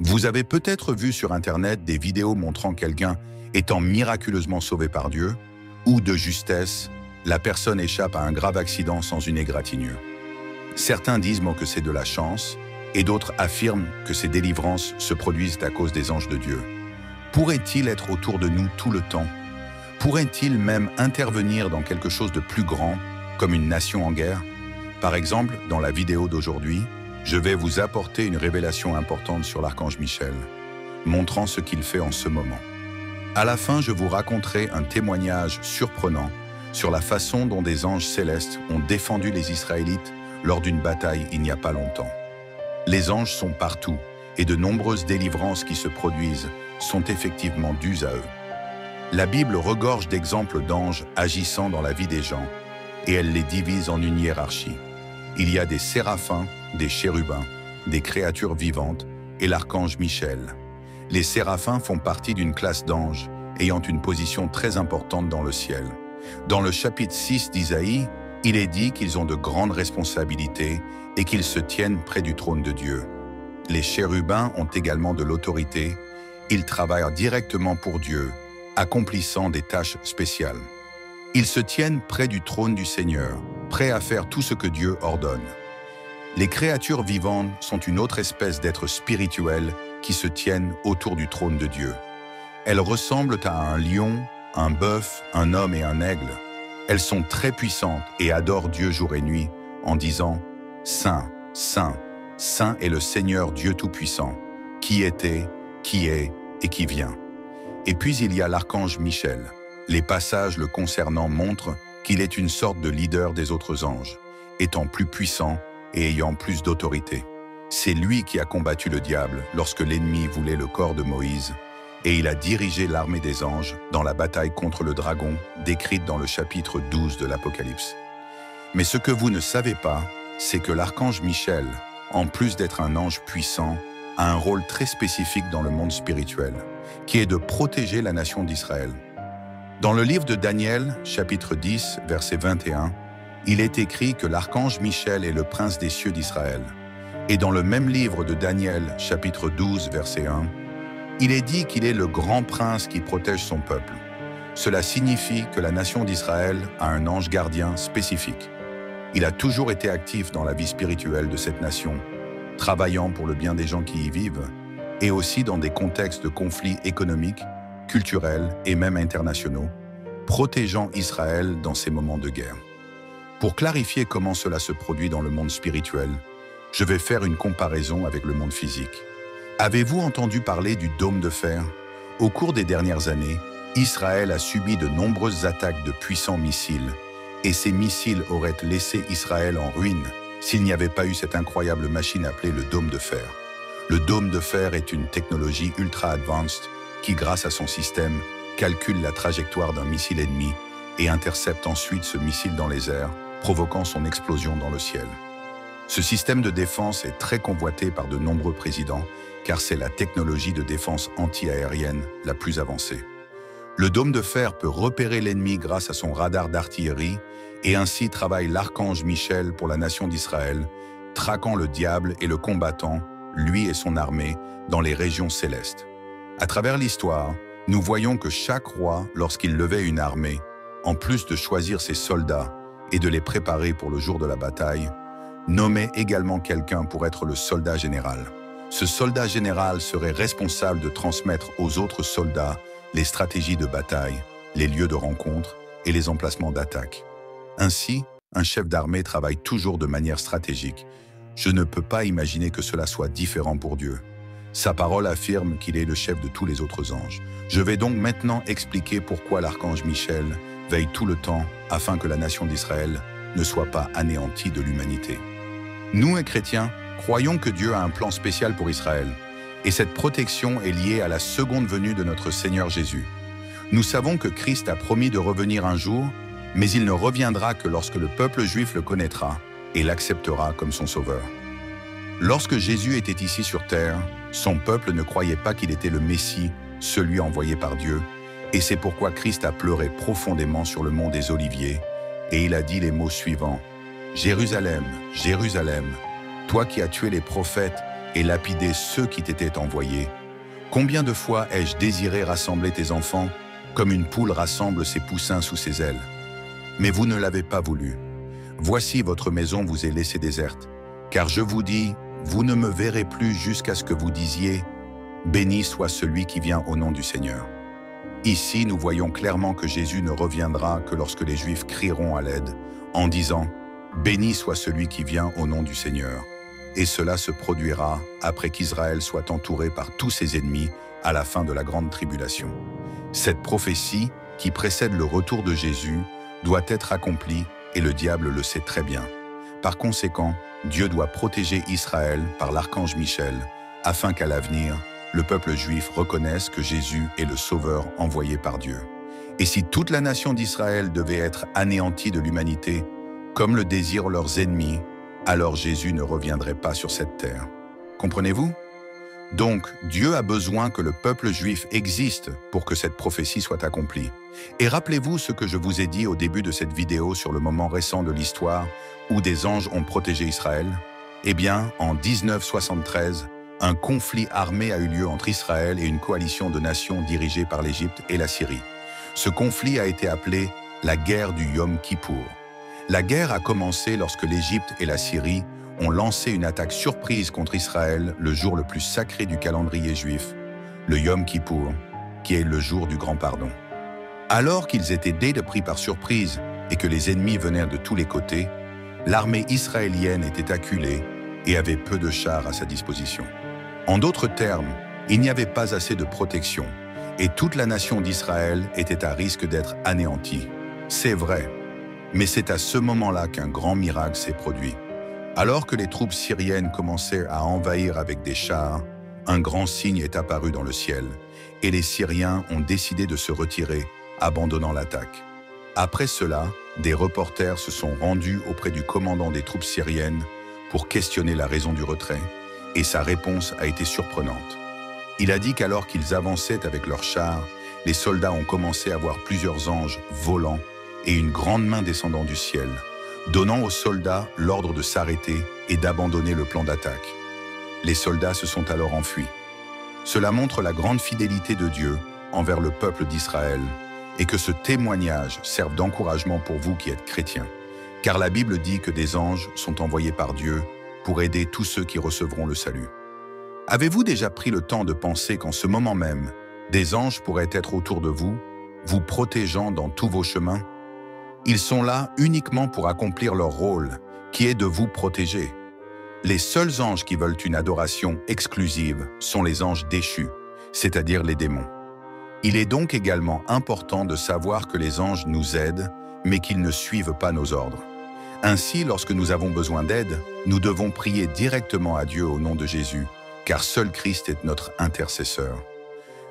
Vous avez peut-être vu sur Internet des vidéos montrant quelqu'un étant miraculeusement sauvé par Dieu, ou de justesse, la personne échappe à un grave accident sans une égratignure. Certains disent que c'est de la chance, et d'autres affirment que ces délivrances se produisent à cause des anges de Dieu. Pourrait-il être autour de nous tout le temps? Pourrait-il même intervenir dans quelque chose de plus grand, comme une nation en guerre? Par exemple, dans la vidéo d'aujourd'hui, je vais vous apporter une révélation importante sur l'archange Michel, montrant ce qu'il fait en ce moment. À la fin, je vous raconterai un témoignage surprenant sur la façon dont des anges célestes ont défendu les Israélites lors d'une bataille il n'y a pas longtemps. Les anges sont partout, et de nombreuses délivrances qui se produisent sont effectivement dues à eux. La Bible regorge d'exemples d'anges agissant dans la vie des gens, et elle les divise en une hiérarchie. Il y a des séraphins, des chérubins, des créatures vivantes et l'archange Michel. Les séraphins font partie d'une classe d'anges ayant une position très importante dans le ciel. Dans le chapitre 6 d'Isaïe, il est dit qu'ils ont de grandes responsabilités et qu'ils se tiennent près du trône de Dieu. Les chérubins ont également de l'autorité. Ils travaillent directement pour Dieu, accomplissant des tâches spéciales. Ils se tiennent près du trône du Seigneur, prêts à faire tout ce que Dieu ordonne. Les créatures vivantes sont une autre espèce d'êtres spirituels qui se tiennent autour du trône de Dieu. Elles ressemblent à un lion, un bœuf, un homme et un aigle. Elles sont très puissantes et adorent Dieu jour et nuit en disant « Saint, Saint, Saint est le Seigneur Dieu Tout-Puissant, qui était, qui est et qui vient. » Et puis il y a l'archange Michel. Les passages le concernant montrent qu'il est une sorte de leader des autres anges, étant plus puissant et ayant plus d'autorité. C'est lui qui a combattu le diable lorsque l'ennemi voulait le corps de Moïse, et il a dirigé l'armée des anges dans la bataille contre le dragon décrite dans le chapitre 12 de l'Apocalypse. Mais ce que vous ne savez pas, c'est que l'archange Michel, en plus d'être un ange puissant, a un rôle très spécifique dans le monde spirituel, qui est de protéger la nation d'Israël. Dans le livre de Daniel, chapitre 10, verset 21, il est écrit que l'archange Michel est le prince des cieux d'Israël. Et dans le même livre de Daniel, chapitre 12, verset 1, il est dit qu'il est le grand prince qui protège son peuple. Cela signifie que la nation d'Israël a un ange gardien spécifique. Il a toujours été actif dans la vie spirituelle de cette nation, travaillant pour le bien des gens qui y vivent, et aussi dans des contextes de conflits économiques, culturels et même internationaux, protégeant Israël dans ces moments de guerre. Pour clarifier comment cela se produit dans le monde spirituel, je vais faire une comparaison avec le monde physique. Avez-vous entendu parler du dôme de fer? Au cours des dernières années, Israël a subi de nombreuses attaques de puissants missiles, et ces missiles auraient laissé Israël en ruine s'il n'y avait pas eu cette incroyable machine appelée le dôme de fer. Le dôme de fer est une technologie ultra advanced qui, grâce à son système, calcule la trajectoire d'un missile ennemi et intercepte ensuite ce missile dans les airs, provoquant son explosion dans le ciel. Ce système de défense est très convoité par de nombreux présidents, car c'est la technologie de défense anti-aérienne la plus avancée. Le dôme de fer peut repérer l'ennemi grâce à son radar d'artillerie, et ainsi travaille l'archange Michel pour la nation d'Israël, traquant le diable et le combattant, lui et son armée, dans les régions célestes. À travers l'histoire, nous voyons que chaque roi, lorsqu'il levait une armée, en plus de choisir ses soldats et de les préparer pour le jour de la bataille, nommait également quelqu'un pour être le soldat général. Ce soldat général serait responsable de transmettre aux autres soldats les stratégies de bataille, les lieux de rencontre et les emplacements d'attaque. Ainsi, un chef d'armée travaille toujours de manière stratégique. Je ne peux pas imaginer que cela soit différent pour Dieu. Sa parole affirme qu'il est le chef de tous les autres anges. Je vais donc maintenant expliquer pourquoi l'archange Michel veille tout le temps afin que la nation d'Israël ne soit pas anéantie de l'humanité. Nous, les chrétiens, croyons que Dieu a un plan spécial pour Israël, et cette protection est liée à la seconde venue de notre Seigneur Jésus. Nous savons que Christ a promis de revenir un jour, mais il ne reviendra que lorsque le peuple juif le connaîtra et l'acceptera comme son sauveur. Lorsque Jésus était ici sur terre, son peuple ne croyait pas qu'il était le Messie, celui envoyé par Dieu, et c'est pourquoi Christ a pleuré profondément sur le mont des Oliviers, et il a dit les mots suivants. « Jérusalem, Jérusalem, toi qui as tué les prophètes et lapider ceux qui t'étaient envoyés. Combien de fois ai-je désiré rassembler tes enfants, comme une poule rassemble ses poussins sous ses ailes? Mais vous ne l'avez pas voulu. Voici votre maison vous est laissée déserte. Car je vous dis, vous ne me verrez plus jusqu'à ce que vous disiez, béni soit celui qui vient au nom du Seigneur. Ici, nous voyons clairement que Jésus ne reviendra que lorsque les Juifs crieront à l'aide, en disant « Béni soit celui qui vient au nom du Seigneur ». Et cela se produira après qu'Israël soit entouré par tous ses ennemis à la fin de la grande tribulation. Cette prophétie, qui précède le retour de Jésus, doit être accomplie et le diable le sait très bien. Par conséquent, Dieu doit protéger Israël par l'archange Michel, afin qu'à l'avenir, le peuple juif reconnaisse que Jésus est le Sauveur envoyé par Dieu. Et si toute la nation d'Israël devait être anéantie de l'humanité, comme le désirent leurs ennemis, alors Jésus ne reviendrait pas sur cette terre. Comprenez-vous? Donc, Dieu a besoin que le peuple juif existe pour que cette prophétie soit accomplie. Et rappelez-vous ce que je vous ai dit au début de cette vidéo sur le moment récent de l'histoire où des anges ont protégé Israël. Eh bien, en 1973, un conflit armé a eu lieu entre Israël et une coalition de nations dirigée par l'Égypte et la Syrie. Ce conflit a été appelé la guerre du Yom Kippour. La guerre a commencé lorsque l'Égypte et la Syrie ont lancé une attaque surprise contre Israël le jour le plus sacré du calendrier juif, le Yom Kippour, qui est le jour du grand pardon. Alors qu'ils étaient dès pris par surprise et que les ennemis venaient de tous les côtés, l'armée israélienne était acculée et avait peu de chars à sa disposition. En d'autres termes, il n'y avait pas assez de protection et toute la nation d'Israël était à risque d'être anéantie. C'est vrai, mais c'est à ce moment-là qu'un grand miracle s'est produit. Alors que les troupes syriennes commençaient à envahir avec des chars, un grand signe est apparu dans le ciel et les Syriens ont décidé de se retirer, abandonnant l'attaque. Après cela, des reporters se sont rendus auprès du commandant des troupes syriennes pour questionner la raison du retrait, et sa réponse a été surprenante. Il a dit qu'alors qu'ils avançaient avec leurs chars, les soldats ont commencé à voir plusieurs anges volants et une grande main descendant du ciel, donnant aux soldats l'ordre de s'arrêter et d'abandonner le plan d'attaque. Les soldats se sont alors enfuis. Cela montre la grande fidélité de Dieu envers le peuple d'Israël et que ce témoignage serve d'encouragement pour vous qui êtes chrétiens, car la Bible dit que des anges sont envoyés par Dieu pour aider tous ceux qui recevront le salut. Avez-vous déjà pris le temps de penser qu'en ce moment même, des anges pourraient être autour de vous, vous protégeant dans tous vos chemins? Ils sont là uniquement pour accomplir leur rôle, qui est de vous protéger. Les seuls anges qui veulent une adoration exclusive sont les anges déchus, c'est-à-dire les démons. Il est donc également important de savoir que les anges nous aident, mais qu'ils ne suivent pas nos ordres. Ainsi, lorsque nous avons besoin d'aide, nous devons prier directement à Dieu au nom de Jésus, car seul Christ est notre intercesseur.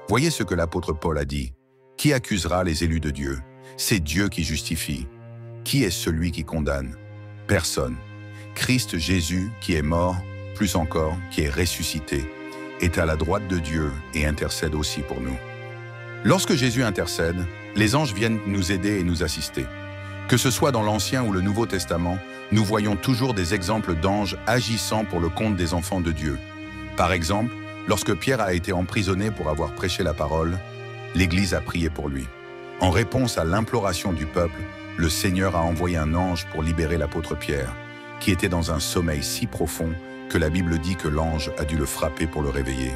Voyez ce que l'apôtre Paul a dit. « Qui accusera les élus de Dieu? C'est Dieu qui justifie. Qui est celui qui condamne? Personne. Christ Jésus, qui est mort, plus encore, qui est ressuscité, est à la droite de Dieu et intercède aussi pour nous. » Lorsque Jésus intercède, les anges viennent nous aider et nous assister. Que ce soit dans l'Ancien ou le Nouveau Testament, nous voyons toujours des exemples d'anges agissant pour le compte des enfants de Dieu. Par exemple, lorsque Pierre a été emprisonné pour avoir prêché la parole, l'Église a prié pour lui. En réponse à l'imploration du peuple, le Seigneur a envoyé un ange pour libérer l'apôtre Pierre, qui était dans un sommeil si profond que la Bible dit que l'ange a dû le frapper pour le réveiller.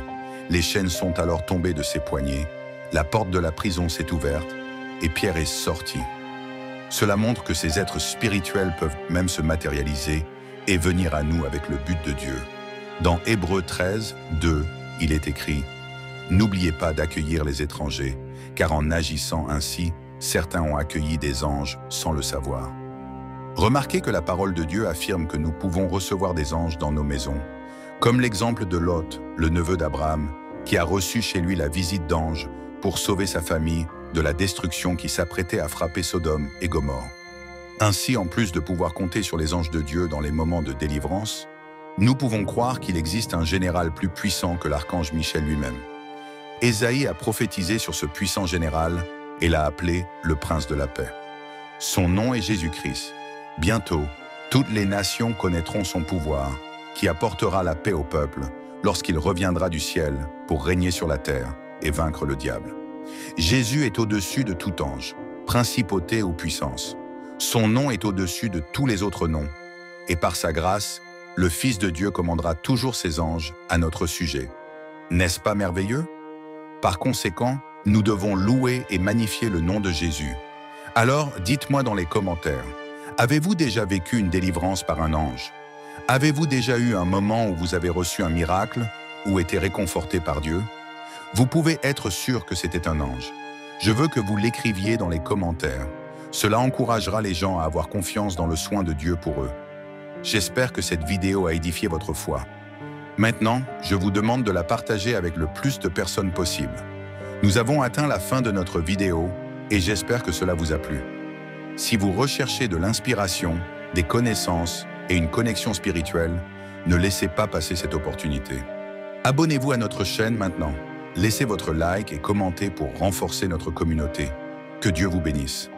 Les chaînes sont alors tombées de ses poignets, la porte de la prison s'est ouverte et Pierre est sorti. Cela montre que ces êtres spirituels peuvent même se matérialiser et venir à nous avec le but de Dieu. Dans Hébreux 13, 2, il est écrit « N'oubliez pas d'accueillir les étrangers, car en agissant ainsi, certains ont accueilli des anges sans le savoir. » Remarquez que la parole de Dieu affirme que nous pouvons recevoir des anges dans nos maisons, comme l'exemple de Lot, le neveu d'Abraham, qui a reçu chez lui la visite d'anges pour sauver sa famille de la destruction qui s'apprêtait à frapper Sodome et Gomorrhe. Ainsi, en plus de pouvoir compter sur les anges de Dieu dans les moments de délivrance, nous pouvons croire qu'il existe un général plus puissant que l'archange Michel lui-même. Ésaïe a prophétisé sur ce puissant général et l'a appelé le prince de la paix. Son nom est Jésus-Christ. Bientôt, toutes les nations connaîtront son pouvoir, qui apportera la paix au peuple, lorsqu'il reviendra du ciel pour régner sur la terre et vaincre le diable. Jésus est au-dessus de tout ange, principauté ou puissance. Son nom est au-dessus de tous les autres noms. Et par sa grâce, le Fils de Dieu commandera toujours ses anges à notre sujet. N'est-ce pas merveilleux? Par conséquent, nous devons louer et magnifier le nom de Jésus. Alors, dites-moi dans les commentaires, avez-vous déjà vécu une délivrance par un ange? Avez-vous déjà eu un moment où vous avez reçu un miracle ou été réconforté par Dieu? Vous pouvez être sûr que c'était un ange. Je veux que vous l'écriviez dans les commentaires. Cela encouragera les gens à avoir confiance dans le soin de Dieu pour eux. J'espère que cette vidéo a édifié votre foi. Maintenant, je vous demande de la partager avec le plus de personnes possible. Nous avons atteint la fin de notre vidéo et j'espère que cela vous a plu. Si vous recherchez de l'inspiration, des connaissances et une connexion spirituelle, ne laissez pas passer cette opportunité. Abonnez-vous à notre chaîne maintenant. Laissez votre like et commentez pour renforcer notre communauté. Que Dieu vous bénisse.